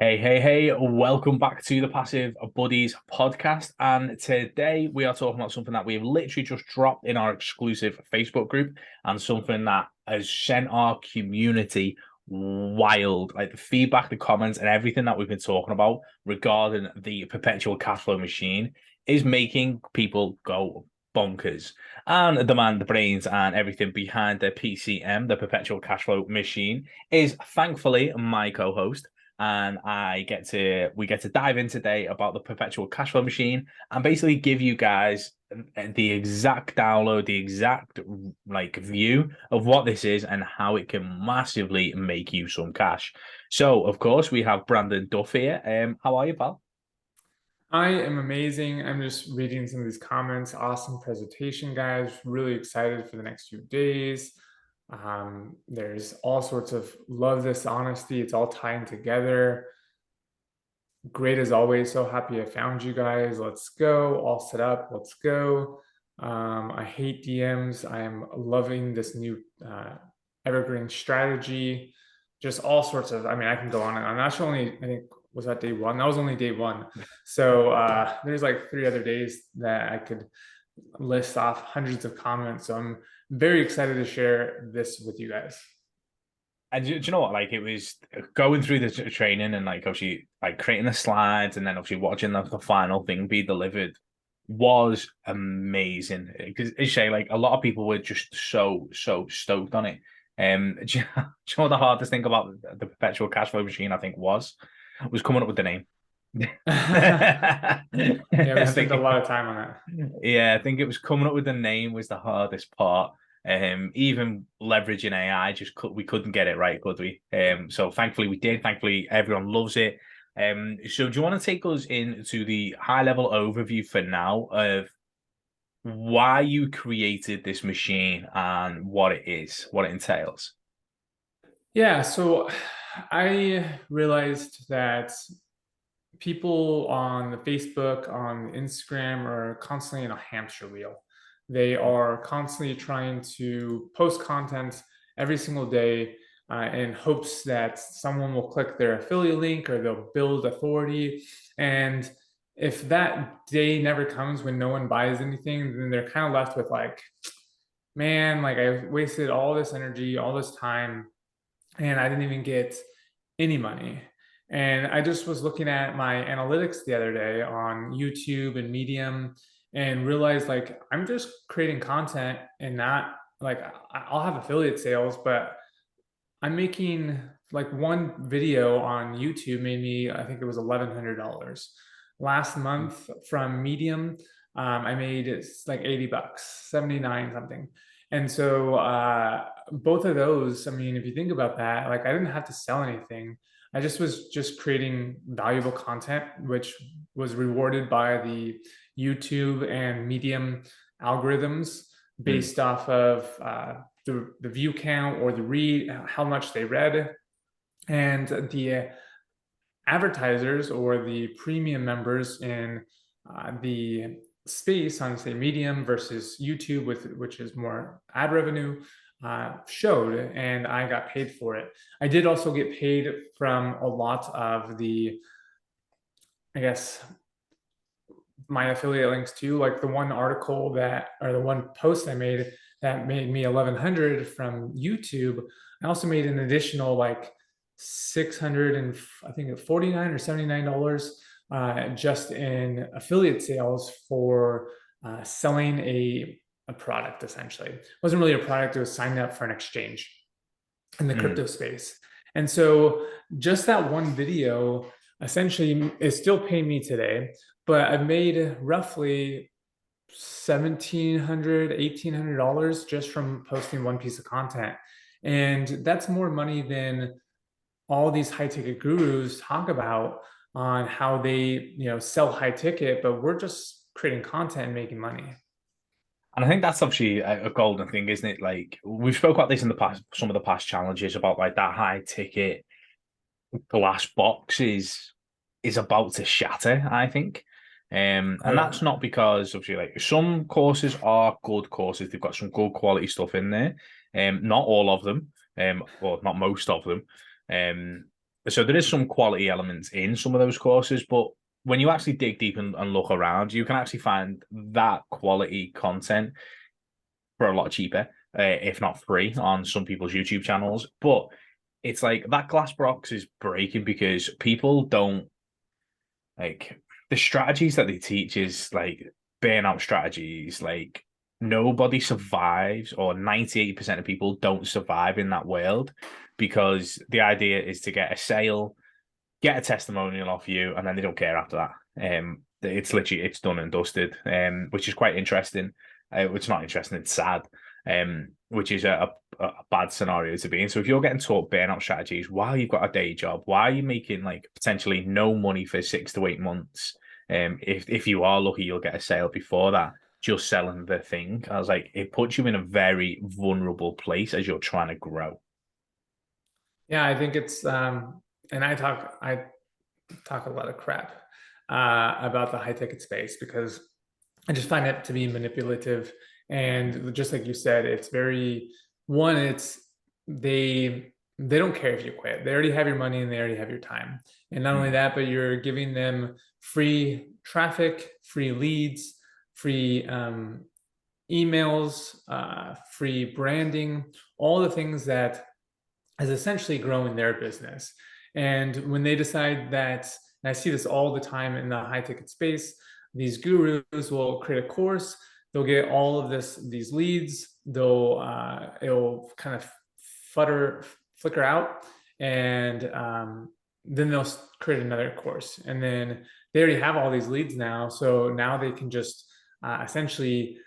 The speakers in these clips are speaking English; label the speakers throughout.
Speaker 1: Hey, welcome back to the Passive Buddies podcast. And today we are talking about something that we've literally just dropped in our exclusive Facebook group and something that has sent our community wild. Like the feedback, the comments, and everything that we've been talking about regarding the Perpetual Cashflow Machine is making people go bonkers and demand the brains and everything behind the PCM, the Perpetual Cashflow Machine, is thankfully my co-host and we get to dive in today about the Perpetual Cashflow Machine and basically give you guys the exact download, the exact like view of what this is and how it can massively make you some cash. So, of course, we have Brandon Duff here. How are you, pal?
Speaker 2: I am amazing. I'm just reading some of these comments. Awesome presentation, guys. Really excited for the next few days. There's all sorts of love this honesty. It's all tying together. Great as always. So happy I found you guys. Let's go. All set up. Let's go. I hate DMs. I'm loving this new evergreen strategy. Just all sorts of, I mean, I can go on and on. That's only, I think, was that day one? That was only day one. So there's like 3 other days that I could list off hundreds of comments. So I'm very excited to share this with you guys.
Speaker 1: And do you know what? Like it was going through the training and like obviously like creating the slides and then obviously watching the final thing be delivered was amazing. Because as you say, like a lot of people were just so stoked on it. Do you know what the hardest thing about the Perpetual Cashflow Machine I think was coming up with the name.
Speaker 2: Yeah, we
Speaker 1: I
Speaker 2: spent a
Speaker 1: think
Speaker 2: lot of time on that.
Speaker 1: yeah, I think it was coming up with the name was the hardest part. Even leveraging AI, we couldn't get it right, could we? So thankfully we did. Thankfully everyone loves it. So do you want to take us into the high level overview for now of why you created this machine and what it is, what it entails?
Speaker 2: Yeah, so I realized that people on Facebook, on Instagram are constantly in a hamster wheel. They are constantly trying to post content every single day in hopes that someone will click their affiliate link or they'll build authority. And if that day never comes when no one buys anything, then they're kind of left with like, man, like I wasted all this energy, all this time, and I didn't even get any money. And I just was looking at my analytics the other day on YouTube and Medium and realized like I'm just creating content and not like I'll have affiliate sales, but I'm making like one video on YouTube made me, I think it was $1,100. Last month from Medium, I made it's like 80 bucks, 79 something. And so both of those, I mean, if you think about that, like I didn't have to sell anything. I just was just creating valuable content, which was rewarded by the YouTube and Medium algorithms
Speaker 1: Mm,
Speaker 2: based off of the view count or the read, how much they read, and the advertisers or the premium members in the space on say Medium versus YouTube, with which is more ad revenue, showed, and I got paid for it. I did also get paid from a lot of the, I guess, my affiliate links too. Like the one article that, or the one post I made that made me 1,100 from YouTube. I also made an additional like 600 and I think 49 or $79 just in affiliate sales for selling a product. Essentially, it wasn't really a product; it was signed up for an exchange in the
Speaker 1: mm.
Speaker 2: crypto space. And so just that one video essentially is still paying me today, but I've made roughly $1,700, $1,800 just from posting one piece of content. And that's more money than all these high ticket gurus talk about on how they, sell high ticket, but we're just creating content and making money.
Speaker 1: And I think that's obviously a golden thing, isn't it? Like we've spoke about this in the past, some of the past challenges about like that high ticket glass box is about to shatter, I think. And that's
Speaker 2: Uh,
Speaker 1: not because obviously like some courses are good courses, they've got some good quality stuff in there. Not all of them, or not most of them. Um, So there is some quality elements in some of those courses, but when you actually dig deep and look around, you can actually find that quality content for a lot cheaper, if not free, on some people's YouTube channels. But it's like that glass box is breaking because people don't like the strategies that they teach is like burnout strategies. Like nobody survives, or 98% of people don't survive in that world because the idea is to get a sale, get a testimonial off you, and then they don't care after that. It's literally it's done and dusted. Which is quite interesting. It's not interesting, it's sad. Which is a bad scenario to be in. So if you're getting taught burnout strategies while you've got a day job, why are you making like potentially no money for 6 to 8 months? If you are lucky, you'll get a sale before that, just selling the thing. I was like, it puts you in a very vulnerable place as you're trying to grow.
Speaker 2: Yeah, I think it's and I talk a lot of crap about the high ticket space because I just find it to be manipulative. And just like you said, it's very one, it's they don't care if you quit. They already have your money and they already have your time. And not only
Speaker 1: Mm.
Speaker 2: that, but you're giving them free traffic, free leads, free emails, free branding, all the things that is essentially growing their business. And when they decide that, and I see this all the time in the high ticket space, these gurus will create a course, they'll get all of these leads, it'll kind of flicker out, and then they'll create another course, and then they already have all these leads now, so now they can just essentially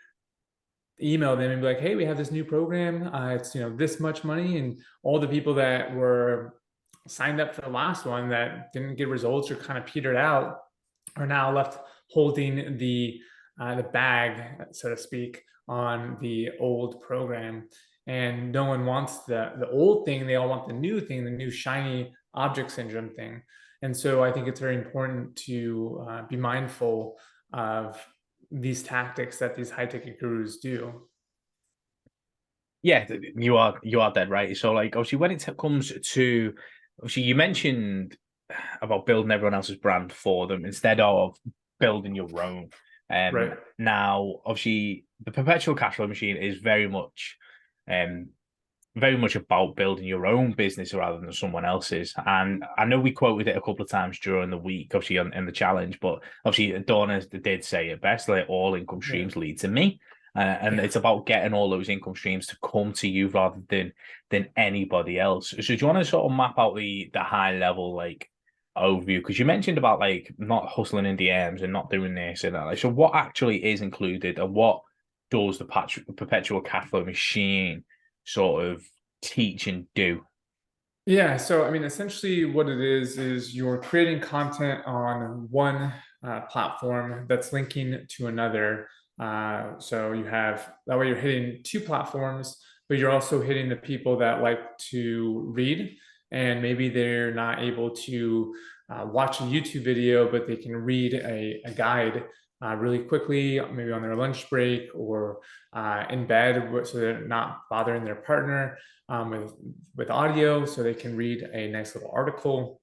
Speaker 2: email them and be like, hey, we have this new program, it's this much money, and all the people that were signed up for the last one that didn't get results or kind of petered out are now left holding the bag, so to speak, on the old program. And no one wants the old thing, they all want the new thing, the new shiny object syndrome thing. And so I think it's very important to be mindful of these tactics that these high ticket gurus do.
Speaker 1: Yeah, you are dead right. So like obviously when it comes to obviously you mentioned about building everyone else's brand for them instead of building your own.
Speaker 2: Right.
Speaker 1: Now obviously the perpetual cashflow machine is um very much about building your own business rather than someone else's. And I know we quoted it a couple of times during the week, obviously in the challenge, but obviously Donna did say it best, like all income
Speaker 2: Yeah.
Speaker 1: streams lead to me. And
Speaker 2: Yeah.
Speaker 1: it's about getting all those income streams to come to you rather than anybody else. So do you want to sort of map out the high level like overview? Because you mentioned about like not hustling in DMs and not doing this and that. Like, so what actually is included and what does the perpetual cash flow machine sort of teach and do?
Speaker 2: Yeah, so I mean, essentially, what it is you're creating content on one platform that's linking to another. So you have that way you're hitting two platforms, but you're also hitting the people that like to read, and maybe they're not able to watch a YouTube video, but they can read a guide really quickly, maybe on their lunch break or in bed, so they're not bothering their partner with audio, so they can read a nice little article.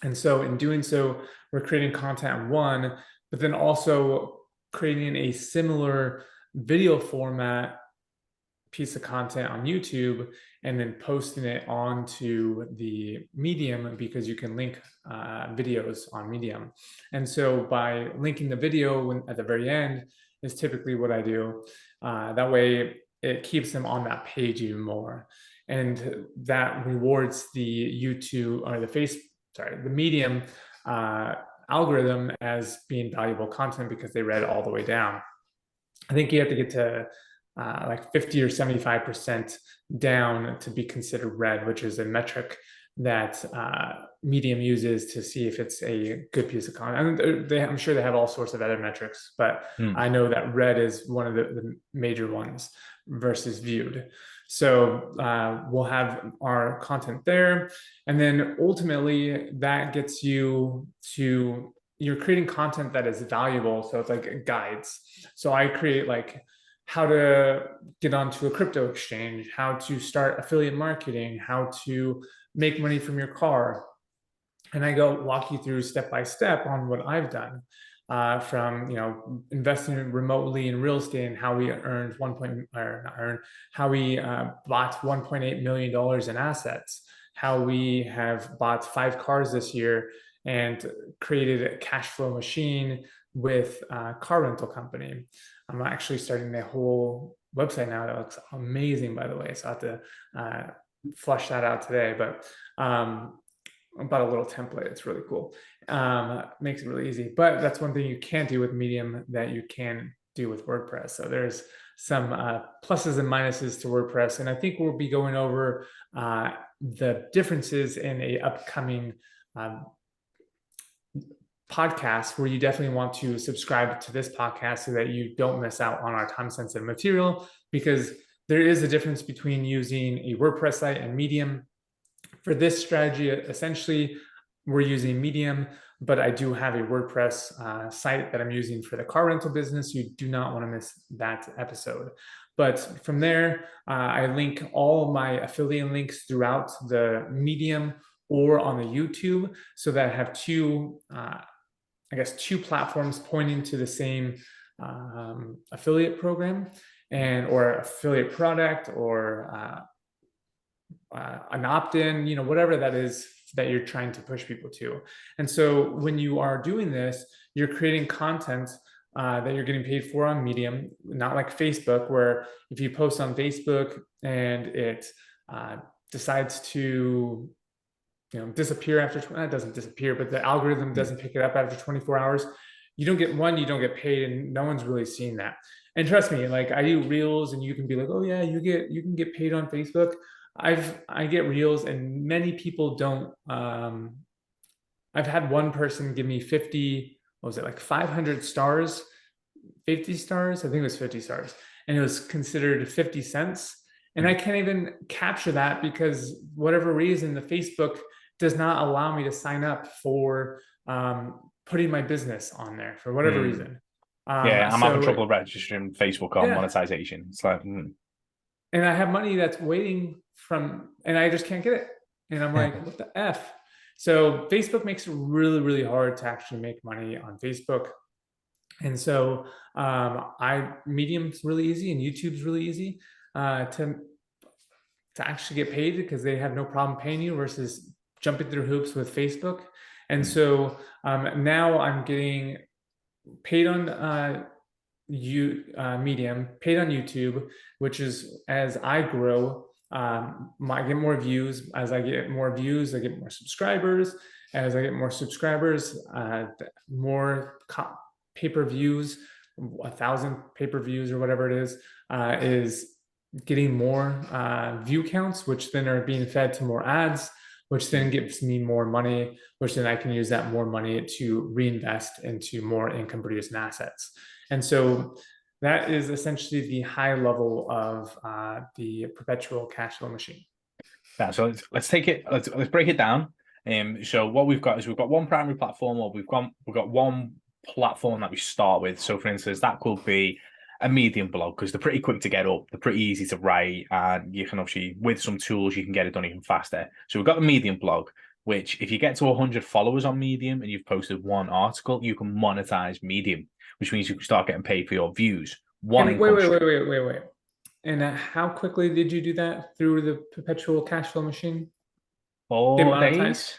Speaker 2: And so in doing so, we're creating content on one, but then also creating a similar video format piece of content on YouTube and then posting it onto the Medium, because you can link videos on Medium. And so by linking the video at the very end is typically what I do. That way it keeps them on that page even more. And that rewards the YouTube or the Medium algorithm as being valuable content because they read all the way down. I think you have to get to like 50 or 75% down to be considered red, which is a metric that Medium uses to see if it's a good piece of content. I'm sure they have all sorts of other metrics, but
Speaker 1: Hmm.
Speaker 2: I know that red is one of the major ones versus viewed. So we'll have our content there. And then ultimately that gets you to, you're creating content that is valuable. So it's like guides. So I create like how to get onto a crypto exchange, how to start affiliate marketing, how to make money from your car, and I go walk you through step by step on what I've done, from investing remotely in real estate and how we earned one point or not earned how we bought $1.8 million in assets, how we have bought 5 cars this year and created a cash flow machine with a car rental company. I'm actually starting a whole website now that looks amazing, by the way. So I have to flush that out today, but about a little template. It's really cool. Makes it really easy. But that's one thing you can't do with Medium that you can do with WordPress. So there's some pluses and minuses to WordPress. And I think we'll be going over the differences in a upcoming podcast, where you definitely want to subscribe to this podcast so that you don't miss out on our time-sensitive material, because there is a difference between using a WordPress site and Medium. For this strategy, essentially, we're using Medium, but I do have a WordPress site that I'm using for the car rental business. You do not want to miss that episode. But from there, I link all of my affiliate links throughout the Medium or on the YouTube, so that I have two platforms pointing to the same affiliate program or affiliate product, or an opt-in, whatever that is that you're trying to push people to. And so when you are doing this, you're creating content that you're getting paid for on Medium, not like Facebook, where if you post on Facebook and it decides to disappear after, it doesn't disappear, but the algorithm doesn't pick it up after 24 hours, you don't get paid, and no one's really seeing that. And trust me, like, I do reels, and you can be like, oh yeah, you can get paid on Facebook. I get reels, and many people don't. I've had one person give me 50, what was it, like 500 stars, 50 stars? I think it was 50 stars. And it was considered 50 cents. And I can't even capture that because whatever reason, the Facebook does not allow me to sign up for putting my business on there for whatever reason.
Speaker 1: I'm having trouble registering Facebook on monetization. It's like,
Speaker 2: and I have money that's waiting and I just can't get it. And I'm like, what the F? So Facebook makes it really, really hard to actually make money on Facebook. And so Medium's really easy, and YouTube's really easy to actually get paid, because they have no problem paying you versus jumping through hoops with Facebook. And so now I'm getting paid on Medium, paid on YouTube, which is, as I grow, I get more views. As I get more views, I get more subscribers. As I get more subscribers, more pay-per-views, 1,000 pay-per-views or whatever it is getting more view counts, which then are being fed to more ads, which then gives me more money, which then I can use that more money to reinvest into more income producing assets. And so that is essentially the high level of the Perpetual Cashflow Machine.
Speaker 1: Yeah, so let's take it. Let's break it down. So what we've got is we've got one primary platform, or we've got one platform that we start with. So for instance, that could be a Medium blog, because they're pretty quick to get up, they're pretty easy to write, and you can obviously, with some tools, you can get it done even faster. So we've got the Medium blog, which if you get to 100 followers on Medium and you've posted one article, you can monetize Medium, which means you can start getting paid for your views. Wait.
Speaker 2: And how quickly did you do that through the Perpetual Cashflow Machine?
Speaker 1: 4 days.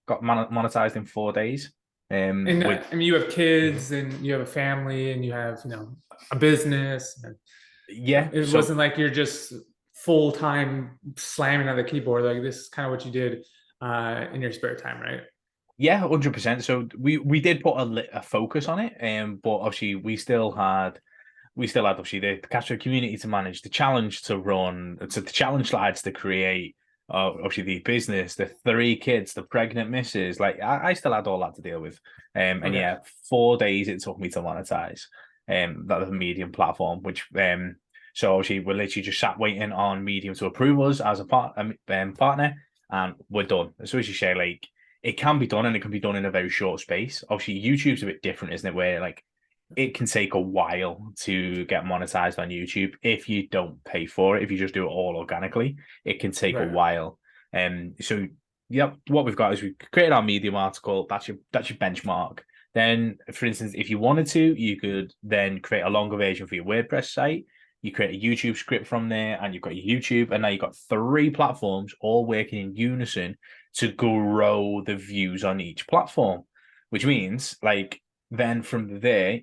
Speaker 1: Got monetized in 4 days.
Speaker 2: I mean, you have kids, and you have a family, and you have a business. It wasn't like you're just full time slamming on the keyboard. Like, this is kind of what you did in your spare time, right?
Speaker 1: Yeah, 100%. So we did put a focus on it, but obviously we still had obviously the Cashflow community to manage, the challenge to run, so the challenge slides to create, obviously the business, the 3 kids, the pregnant missus. Like, I still had all that to deal with. And yeah, 4 days it took me to monetize that the Medium platform, which so obviously we're literally just sat waiting on Medium to approve us as a partner, and we're done. So as you say, like, it can be done, and it can be done in a very short space. Obviously, YouTube's a bit different, isn't it? Where like it can take a while to get monetized on YouTube if you don't pay for it. If you just do it all organically, it can take a while. So Yep. What we've got is we've created our Medium article. That's your benchmark. Then, for instance, if you wanted to, you could then create a longer version for your WordPress site. You create a YouTube script from there, and you've got your YouTube, and now you've got three platforms all working in unison to grow the views on each platform. Which means, like, then from there,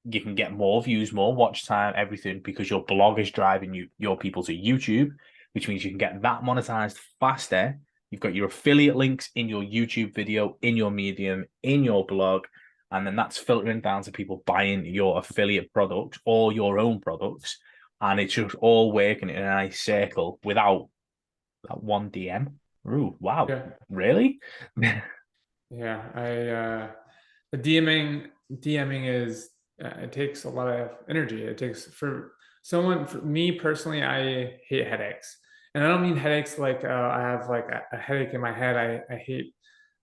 Speaker 1: you can get more views, more watch time, everything because your blog is driving your people to YouTube, which means you can get that monetized faster. You've got your affiliate links in your YouTube video, in your Medium, in your blog, and then that's filtering down to people buying your affiliate products or your own products. And it's just all working in a nice circle without that one DM. Ooh, wow.
Speaker 2: Yeah.
Speaker 1: Really?
Speaker 2: Yeah. The DMing is, it takes a lot of energy. It takes for me personally, I hate headaches. And I don't mean headaches like I have like a headache in my head. I hate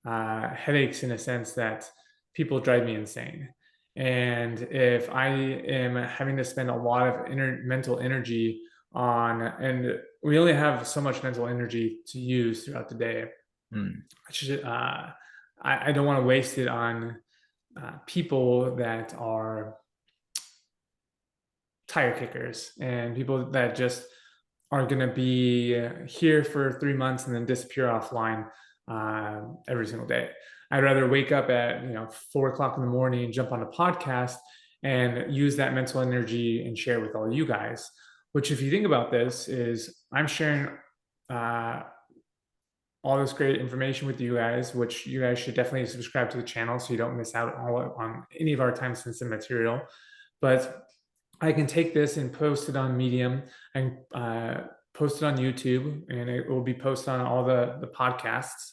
Speaker 2: headaches in a sense that people drive me insane. And if I am having to spend a lot of mental energy on, and we only have so much mental energy to use throughout the day,
Speaker 1: Hmm.
Speaker 2: I don't want to waste it on people that are tire kickers and people that just are going to be here for 3 months and then disappear offline every single day. I'd rather wake up at 4 o'clock in the morning and jump on a podcast and use that mental energy and share with all you guys. Which, if you think about this, is I'm sharing uh, all this great information with you guys, which you guys should definitely subscribe to the channel so you don't miss out on any of our time sensitive material. But I can take this and post it on Medium and post it on YouTube, and it will be posted on all the podcasts.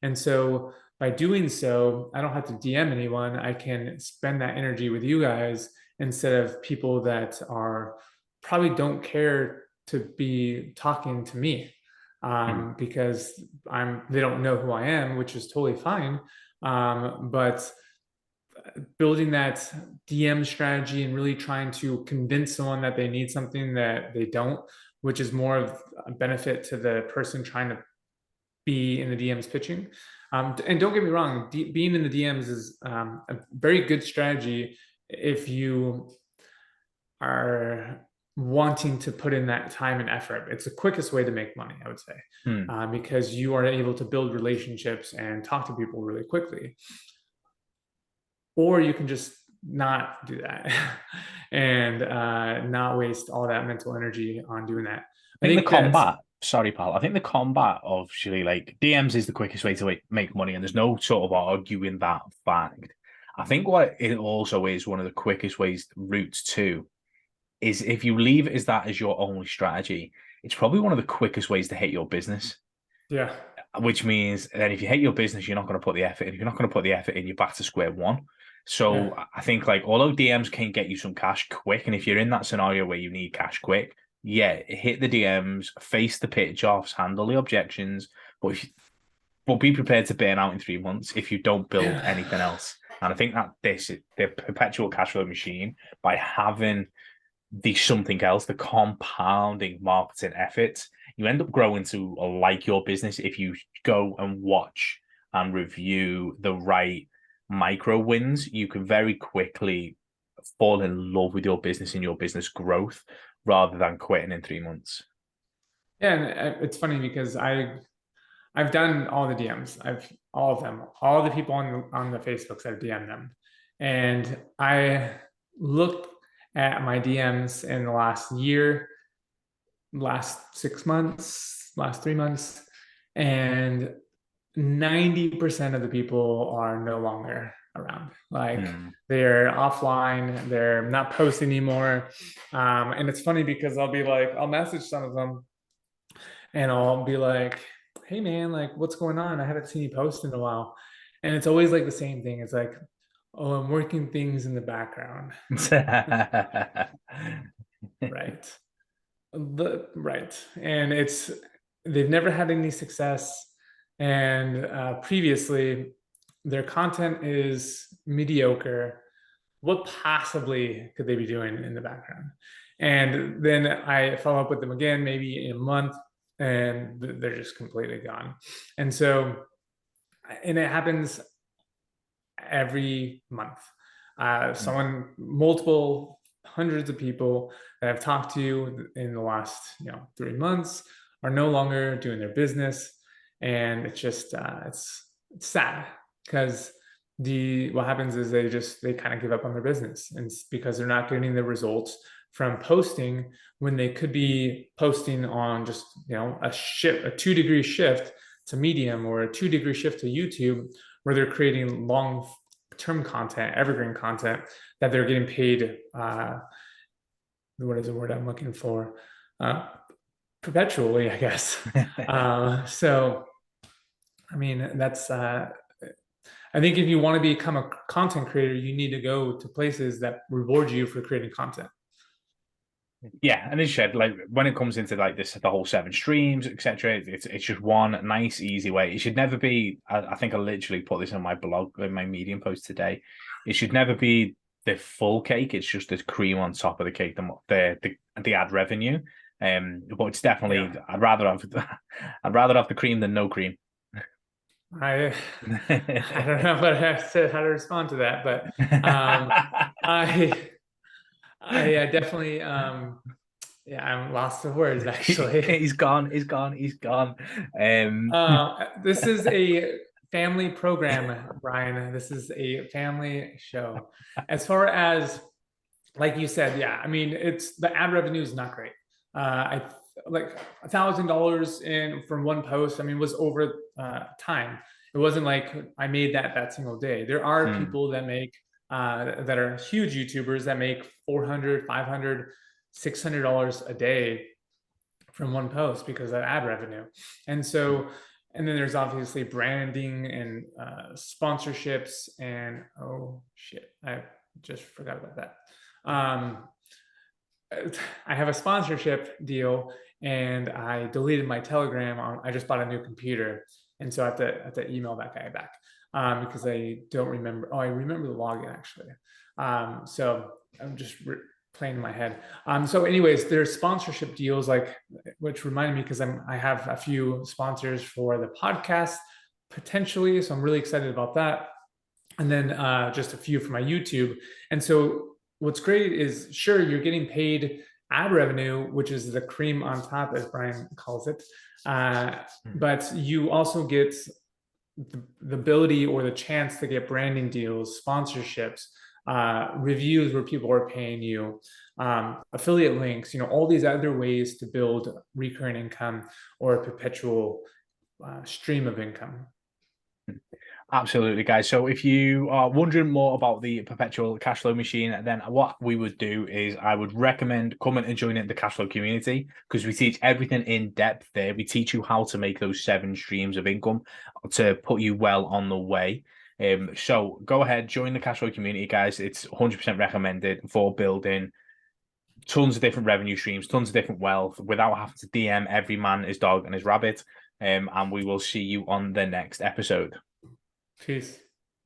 Speaker 2: And so by doing so, I don't have to DM anyone. I can spend that energy with you guys instead of people that are probably don't care to be talking to me because they don't know who I am, which is totally fine. But building that DM strategy and really trying to convince someone that they need something that they don't, which is more of a benefit to the person trying to be in the DMs pitching. And don't get me wrong, being in the DMs is a very good strategy if you are wanting to put in that time and effort. It's the quickest way to make money, I would say,
Speaker 1: Hmm.
Speaker 2: because you are able to build relationships and talk to people really quickly. Or you can just not do that and not waste all that mental energy on doing that.
Speaker 1: I
Speaker 2: I
Speaker 1: think the
Speaker 2: think that,
Speaker 1: combat, sorry, pal. I think the combat of actually like DMs is the quickest way to make money, and there's no sort of arguing that fact. I think what it also is one of the quickest ways routes to is if you leave it as that as your only strategy, it's probably one of the quickest ways to hit your business.
Speaker 2: yeah,
Speaker 1: Which means then if you hate your business, you're not going to put the effort in. If you're not going to put the effort in, you're back to square one.
Speaker 2: yeah,
Speaker 1: So I think like although DMs can get you some cash quick, and if you're in that scenario where you need cash quick, yeah, hit the DMs, face the pitch offs, handle the objections, but but be prepared to burn out in 3 months if you don't build
Speaker 2: yeah.
Speaker 1: anything else. And I think that the perpetual cash flow machine by having the something else, the compounding marketing efforts, you end up growing to like your business if you go and watch and review the right micro wins. You can very quickly fall in love with your business and your business growth rather than quitting in 3 months.
Speaker 2: Yeah, and it's funny because I've done all the DMs. I've all of them, all the people on the Facebooks. I've DM'd them, and I looked at my DMs in the last year, last 6 months, last 3 months, and 90% of the people are no longer around. Like
Speaker 1: Hmm.
Speaker 2: they're offline, they're not posting anymore. And it's funny because I'll message some of them and I'll be like, hey man, like what's going on? I haven't seen you post in a while. And it's always like the same thing. It's like, oh, I'm working things in the background. Right. Right. And they've never had any success. And previously, their content is mediocre. What possibly could they be doing in the background? And then I follow up with them again, maybe in a month, and they're just completely gone. And so, and it happens every month. Multiple hundreds of people that I've talked to in the last 3 months are no longer doing their business, and it's just it's sad because what happens is they kind of give up on their business, and it's because they're not getting the results from posting when they could be posting on just a 2-degree shift to Medium or a 2-degree shift to YouTube, where they're creating long-term content, evergreen content that they're getting paid. What is the word I'm looking for? Perpetually, I guess. So, I mean, that's. I think if you want to become a content creator, you need to go to places that reward you for creating content.
Speaker 1: Yeah, and as you said, like when it comes into like this, the whole 7 streams, etc., it's just one nice, easy way. It should never be. I think I literally put this on my blog, in my Medium post today. It should never be the full cake. It's just the cream on top of the cake, the ad revenue. But it's definitely I'd rather have the cream than no cream.
Speaker 2: I don't know how to respond to that, but I definitely I'm lost for words actually.
Speaker 1: He's gone.
Speaker 2: This is a family program, Brian. This is a family show. As far as, like you said, I mean, it's the ad revenue is not great. I like $1,000 in from one post. I mean, was over time. It wasn't like I made that single day. There are people that make that are huge YouTubers that make $400, $500, $600 a day from one post because of ad revenue. And so, and then there's obviously branding and sponsorships, and oh shit, I just forgot about that. I have a sponsorship deal, and I deleted my Telegram. I just bought a new computer, and so I have to email that guy back because I don't remember. Oh, I remember the login actually. So I'm just playing in my head. So anyways, there's sponsorship deals, like, which reminded me because I have a few sponsors for the podcast potentially, so I'm really excited about that. And then just a few for my YouTube. And so what's great is, sure, you're getting paid ad revenue, which is the cream on top, as Brian calls it. But you also get the ability or the chance to get branding deals, sponsorships, reviews where people are paying you, affiliate links, all these other ways to build recurring income or a perpetual stream of income.
Speaker 1: Absolutely, guys. So if you are wondering more about the Perpetual Cashflow Machine, then what we would do is I would recommend coming and joining the Cashflow community, because we teach everything in depth there. We teach you how to make those 7 streams of income to put you well on the way. So go ahead, join the Cashflow community, guys. It's 100% recommended for building tons of different revenue streams, tons of different wealth without having to DM every man, his dog, and his rabbit. And we will see you on the next episode.
Speaker 2: Peace.